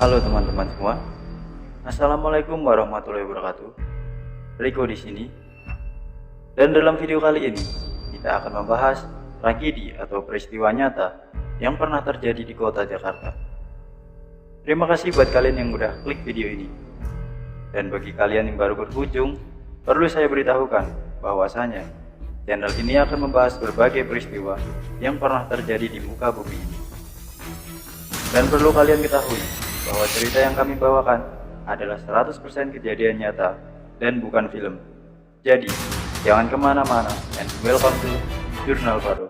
Halo teman-teman semua. Assalamualaikum warahmatullahi wabarakatuh. Riko di sini. Dan dalam video kali ini kita akan membahas tragedi atau peristiwa nyata yang pernah terjadi di kota Jakarta. Terima kasih buat kalian yang udah klik video ini. Dan bagi kalian yang baru berkunjung, perlu saya beritahukan bahwasanya channel ini akan membahas berbagai peristiwa yang pernah terjadi di muka bumi ini. Dan perlu kalian ketahui bahwa cerita yang kami bawakan adalah 100% kejadian nyata dan bukan film. Jadi, jangan kemana-mana, and welcome to Jurnal Baru.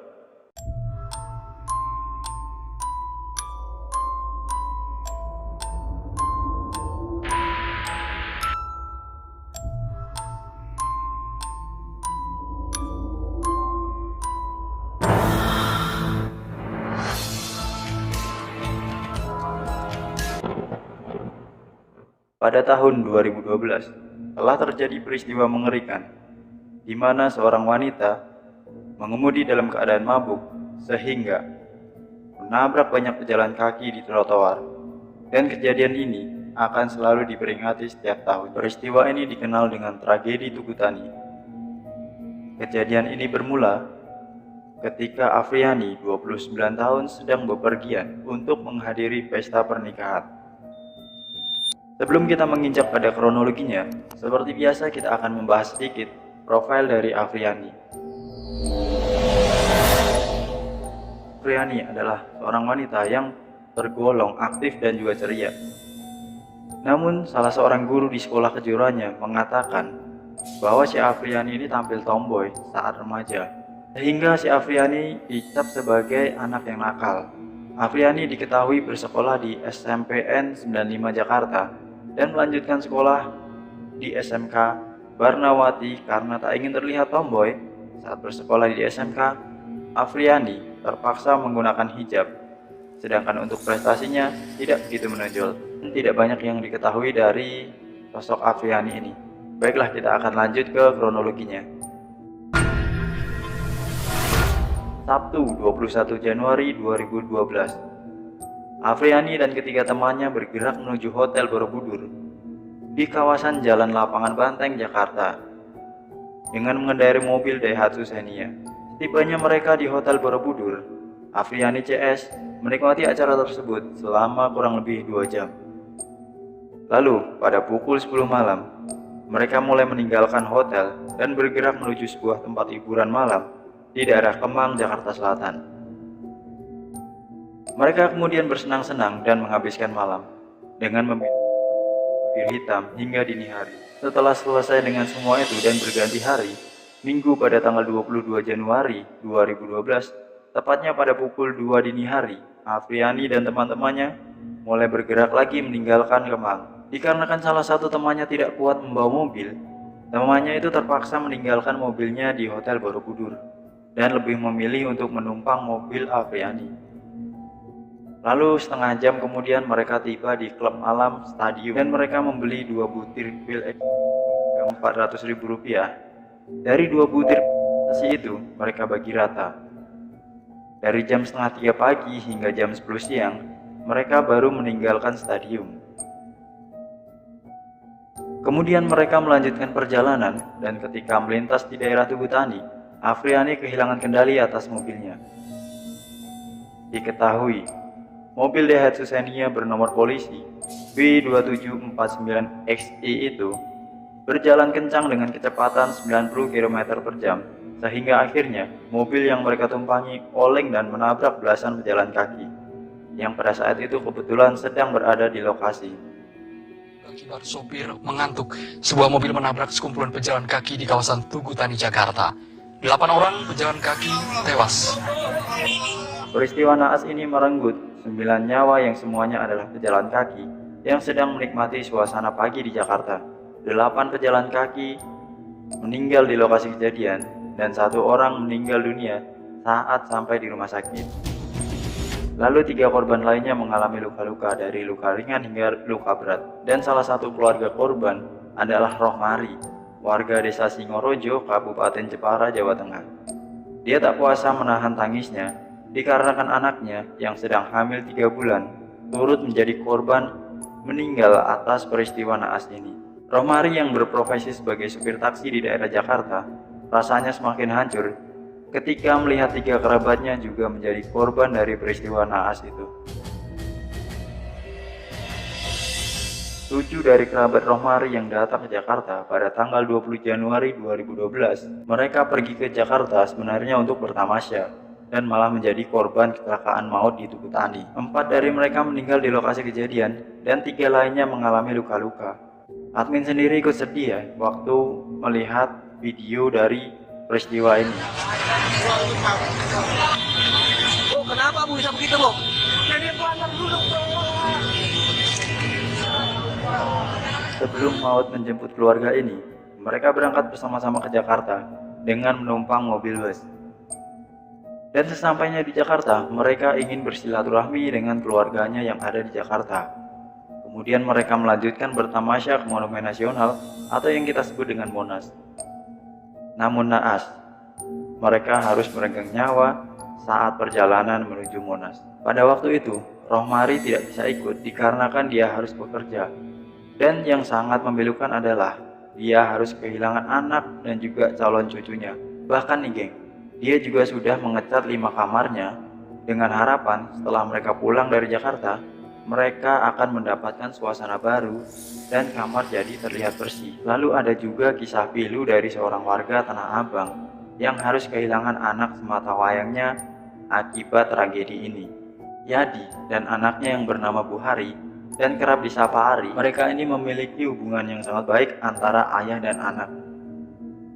Pada tahun 2012, telah terjadi peristiwa mengerikan, di mana seorang wanita mengemudi dalam keadaan mabuk sehingga menabrak banyak pejalan kaki di trotoar. Dan kejadian ini akan selalu diperingati setiap tahun. Peristiwa ini dikenal dengan tragedi Tugu Tani. Kejadian ini bermula ketika Afriani, 29 tahun, sedang bepergian untuk menghadiri pesta pernikahan. Sebelum kita menginjak pada kronologinya, seperti biasa kita akan membahas sedikit profil dari Afriani. Afriani adalah seorang wanita yang tergolong aktif dan juga ceria. Namun, salah seorang guru di sekolah kejuruannya mengatakan bahwa si Afriani ini tampil tomboy saat remaja, sehingga si Afriani dicap sebagai anak yang nakal. Afriani diketahui bersekolah di SMPN 95 Jakarta dan melanjutkan sekolah di SMK Barnawati karena tak ingin terlihat tomboy. Saat bersekolah di SMK, Afriani terpaksa menggunakan hijab, sedangkan untuk prestasinya tidak begitu menonjol. Tidak banyak yang diketahui dari sosok Afriani ini. Baiklah, kita akan lanjut ke kronologinya. Sabtu 21 Januari 2012, Afriani dan ketiga temannya bergerak menuju Hotel Borobudur di kawasan Jalan Lapangan Banteng, Jakarta dengan mengendarai mobil Daihatsu Xenia. Setibanya mereka di Hotel Borobudur, Afriani CS menikmati acara tersebut selama kurang lebih 2 jam. Lalu pada pukul 10 malam, mereka mulai meninggalkan hotel dan bergerak menuju sebuah tempat hiburan malam di daerah Kemang, Jakarta Selatan. Mereka kemudian bersenang-senang dan menghabiskan malam dengan meminum bir hitam hingga dini hari. Setelah selesai dengan semua itu dan berganti hari, Minggu pada tanggal 22 Januari 2012, tepatnya pada pukul 2 dini hari, Afriani dan teman-temannya mulai bergerak lagi meninggalkan Kemang. Dikarenakan salah satu temannya tidak kuat membawa mobil, temannya itu terpaksa meninggalkan mobilnya di Hotel Borobudur dan lebih memilih untuk menumpang mobil Afriani. Lalu setengah jam kemudian mereka tiba di klub malam Stadium dan mereka membeli 2 butir pil yang Rp400.000. Dari 2 butir nasi itu mereka bagi rata. Dari jam setengah 3 pagi hingga jam 10 siang mereka baru meninggalkan Stadium. Kemudian mereka melanjutkan perjalanan dan ketika melintas di daerah Tugu Tani, Afriani kehilangan kendali atas mobilnya. Diketahui mobil Daihatsu Xenia bernomor polisi B2749XI itu berjalan kencang dengan kecepatan 90 km per jam, sehingga akhirnya mobil yang mereka tumpangi oleng dan menabrak belasan pejalan kaki yang pada saat itu kebetulan sedang berada di lokasi. Akibat sopir mengantuk, sebuah mobil menabrak sekumpulan pejalan kaki di kawasan Tugu Tani, Jakarta. 8 orang pejalan kaki tewas. Peristiwa naas ini merenggut 9 nyawa yang semuanya adalah pejalan kaki yang sedang menikmati suasana pagi di Jakarta. 8 pejalan kaki meninggal di lokasi kejadian dan 1 orang meninggal dunia saat sampai di rumah sakit. Lalu 3 korban lainnya mengalami luka-luka dari luka ringan hingga luka berat. Dan salah satu keluarga korban adalah Rohmari, warga desa Singorojo, Kabupaten Jepara, Jawa Tengah. Dia tak kuasa menahan tangisnya dikarenakan anaknya yang sedang hamil 3 bulan turut menjadi korban meninggal atas peristiwa naas ini. Rohmari yang berprofesi sebagai supir taksi di daerah Jakarta rasanya semakin hancur ketika melihat 3 kerabatnya juga menjadi korban dari peristiwa naas itu. 7 dari kerabat Rohmari yang datang ke Jakarta pada tanggal 20 Januari 2012, mereka pergi ke Jakarta sebenarnya untuk bertamasya dan malah menjadi korban kecelakaan maut di Tugu Tani. 4 dari mereka meninggal di lokasi kejadian dan 3 lainnya mengalami luka-luka. Admin sendiri ikut sedih ya waktu melihat video dari peristiwa ini. Oh, kenapa Bu bisa begitu, Bu? Jadi anak dulu, Sebelum maut menjemput keluarga ini, mereka berangkat bersama-sama ke Jakarta dengan menumpang mobil bus. Dan sesampainya di Jakarta, mereka ingin bersilaturahmi dengan keluarganya yang ada di Jakarta. Kemudian mereka melanjutkan bertamasya ke Monumen Nasional atau yang kita sebut dengan Monas. Namun naas, mereka harus meregang nyawa saat perjalanan menuju Monas. Pada waktu itu, Rohmari tidak bisa ikut dikarenakan dia harus bekerja. Dan yang sangat memilukan adalah dia harus kehilangan anak dan juga calon cucunya. Bahkan nih geng, dia juga sudah mengecat 5 kamarnya dengan harapan setelah mereka pulang dari Jakarta, mereka akan mendapatkan suasana baru dan kamar jadi terlihat bersih. Lalu ada juga kisah pilu dari seorang warga Tanah Abang yang harus kehilangan anak sematawayangnya akibat tragedi ini. Yadi dan anaknya yang bernama Bu Hari dan kerap disapa Ari, mereka ini memiliki hubungan yang sangat baik antara ayah dan anak.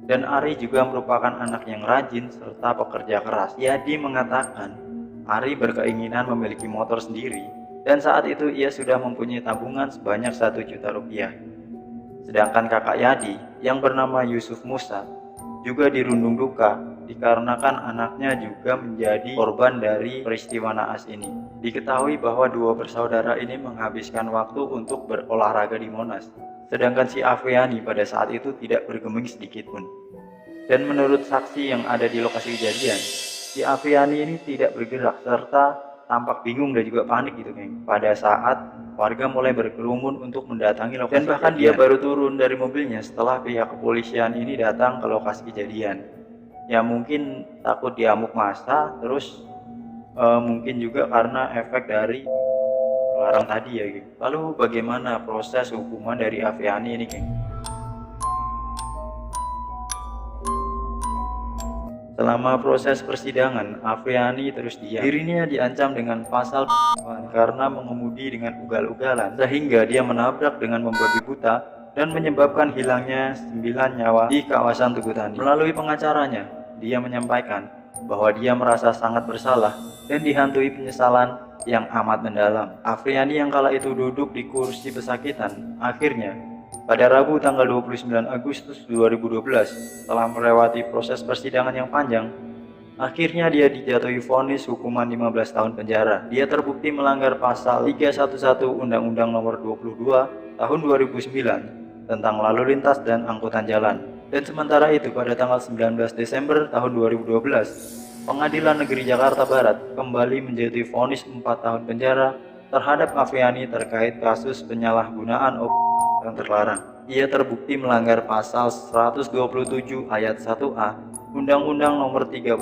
Dan Ari juga merupakan anak yang rajin serta pekerja keras. Yadi mengatakan Ari berkeinginan memiliki motor sendiri dan saat itu ia sudah mempunyai tabungan sebanyak 1 juta rupiah. Sedangkan kakak Yadi yang bernama Yusuf Musa juga dirundung duka dikarenakan anaknya juga menjadi korban dari peristiwa naas ini. Diketahui bahwa 2 bersaudara ini menghabiskan waktu untuk berolahraga di Monas, sedangkan si Afriani pada saat itu tidak bergeming sedikit pun. Dan menurut saksi yang ada di lokasi kejadian, si Afriani ini tidak bergerak serta tampak bingung dan juga panik gitu geng. Pada saat warga mulai berkerumun untuk mendatangi lokasi dan bahkan kejadian. Dia baru turun dari mobilnya setelah pihak kepolisian ini datang ke lokasi kejadian. Ya mungkin takut diamuk massa, terus mungkin juga karena efek dari larang tadi ya geng. Lalu bagaimana proses hukuman dari Afriani ini geng? Selama proses persidangan, Afriani terus diam. Dirinya diancam dengan pasal karena mengemudi dengan ugal-ugalan sehingga dia menabrak dengan membabi buta dan menyebabkan hilangnya 9 nyawa di kawasan Tugu Tani. Melalui pengacaranya, dia menyampaikan bahwa dia merasa sangat bersalah dan dihantui penyesalan yang amat mendalam. Afriani yang kala itu duduk di kursi pesakitan, akhirnya pada Rabu tanggal 29 Agustus 2012, setelah melewati proses persidangan yang panjang, akhirnya dia dijatuhi vonis hukuman 15 tahun penjara. Dia terbukti melanggar pasal 311 Undang-Undang Nomor 22 Tahun 2009 tentang lalu lintas dan angkutan jalan. Dan sementara itu pada tanggal 19 Desember tahun 2012, Pengadilan Negeri Jakarta Barat kembali menjatuhi vonis 4 tahun penjara terhadap Afriani terkait kasus penyalahgunaan obat yang terlarang. Ia terbukti melanggar pasal 127 ayat 1A Undang-Undang Nomor 35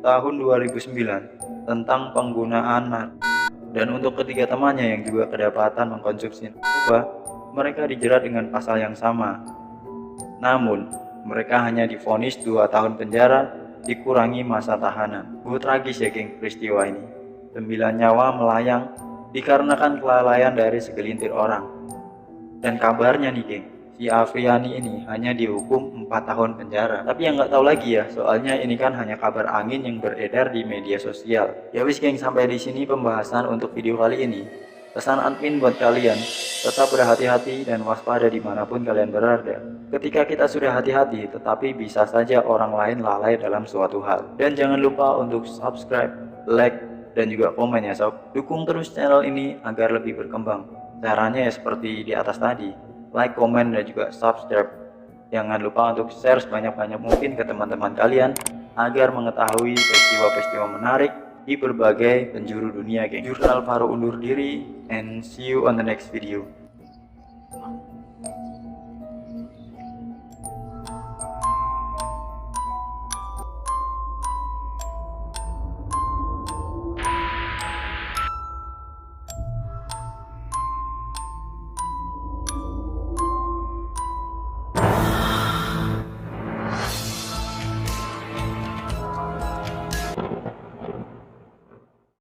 Tahun 2009 tentang penggunaan narkoba. Dan untuk ketiga temannya yang juga kedapatan mengkonsumsi narkoba, mereka dijerat dengan pasal yang sama. Namun, mereka hanya divonis 2 tahun penjara dikurangi masa tahanan. Tragis ya geng peristiwa ini. 9 nyawa melayang dikarenakan kelalaian dari segelintir orang. Dan kabarnya nih geng, si Afriani ini hanya dihukum 4 tahun penjara. Tapi yang nggak tahu lagi ya, soalnya ini kan hanya kabar angin yang beredar di media sosial. Ya wis geng, sampai di sini pembahasan untuk video kali ini. Pesan admin buat kalian, tetap berhati-hati dan waspada dimanapun kalian berada. Ketika kita sudah hati-hati, tetapi bisa saja orang lain lalai dalam suatu hal. Dan jangan lupa untuk subscribe, like, dan juga komen ya sob. Dukung terus channel ini agar lebih berkembang. Caranya ya seperti di atas tadi, like, komen, dan juga subscribe. Jangan lupa untuk share sebanyak-banyak mungkin ke teman-teman kalian agar mengetahui peristiwa-peristiwa menarik di berbagai penjuru dunia, geng. Jurnal Faro undur diri, and see you on the next video.